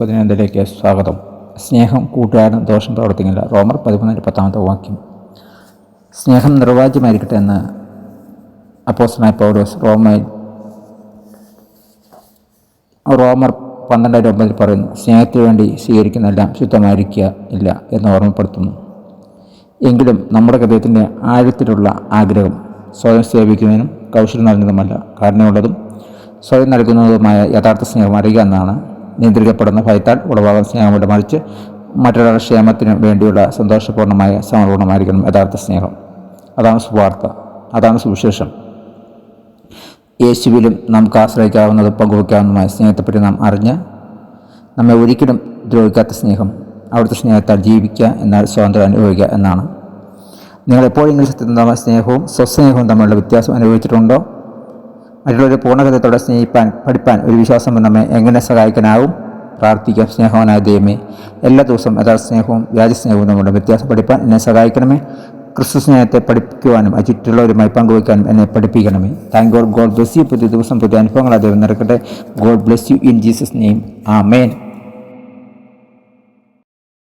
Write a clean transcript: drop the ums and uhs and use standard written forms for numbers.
15 സ്വാഗതം. സ്നേഹം കൂട്ടുകാരനും ദോഷം പ്രവർത്തിക്കില്ല. റോമർ 13:10 വാക്യം. സ്നേഹം നിർവാജ്യമായിരിക്കട്ടെ എന്ന് അപ്പോസ്തലനായ പൗലോസ് റോമർ 12:9 പറയുന്നു. സ്നേഹത്തിന് വേണ്ടി സ്വീകരിക്കുന്നതെല്ലാം ശുദ്ധമായിരിക്കുക ഇല്ല എന്ന് ഓർമ്മപ്പെടുത്തുന്നു. എങ്കിലും നമ്മുടെ ഹൃദയത്തിൻ്റെ ആഴത്തിലുള്ള ആഗ്രഹം സ്വയം സേവിക്കുന്നതിനും കൗശലം നൽകുന്നതുമല്ല, കാരണമുള്ളതും സ്വയം നൽകുന്നതുമായ യഥാർത്ഥ സ്നേഹം അറിയുക എന്നാണ്. നിയന്ത്രിക്കപ്പെടുന്ന ഭയത്താൽ ഉളവാകുന്ന സ്നേഹമുണ്ട്, മറിച്ച് മറ്റൊരാളുടെ ക്ഷേമത്തിനു വേണ്ടിയുള്ള സന്തോഷപൂർണ്ണമായ സമർപ്പണമായിരിക്കണം യഥാർത്ഥ സ്നേഹം. അതാണ് സുവാർത്ത, അതാണ് സുവിശേഷം. യേശുവിലും നമുക്ക് ആശ്രയിക്കാവുന്നതും പങ്കുവയ്ക്കാവുന്നതുമായ സ്നേഹത്തെപ്പറ്റി നാം അറിഞ്ഞ് നമ്മെ ഒരിക്കലും ദ്രോഹിക്കാത്ത സ്നേഹം, അവിടുത്തെ സ്നേഹത്താൽ ജീവിക്കുക എന്നാൽ സ്വാതന്ത്ര്യം അനുഭവിക്കുക എന്നാണ്. നിങ്ങൾ എപ്പോഴെങ്കിലും സത്യസന്ധമായ സ്നേഹവും സ്വസ്നേഹവും തമ്മിലുള്ള വ്യത്യാസം അനുഭവിച്ചിട്ടുണ്ടോ? മറ്റുള്ളവരെ പൂർണ്ണഹൃദയത്തോടെ സ്നേഹിപ്പാൻ പഠിപ്പാൻ ഒരു വിശ്വാസം നമ്മെ എങ്ങനെ സഹായിക്കാനാവും? പ്രാർത്ഥിക്കാം. സ്നേഹവാനായ ദൈവമേ, എല്ലാ ദിവസവും യഥാർത്ഥ സ്നേഹവും വ്യാജസ്നേഹവും തമ്മിലുള്ള വ്യത്യാസം പഠിപ്പാൻ എന്നെ സഹായിക്കണമേ. ക്രിസ്തു സ്നേഹത്തെ പഠിക്കുവാനും ചുറ്റുള്ളവരുമായി പങ്കുവയ്ക്കാനും എന്നെ പഠിപ്പിക്കണമേ. Thank God. God bless you. പുതിയ ദിവസം പുതിയ അനുഭവങ്ങൾ ദൈവം നിറക്കട്ടെ. God bless you in Jesus name. Amen.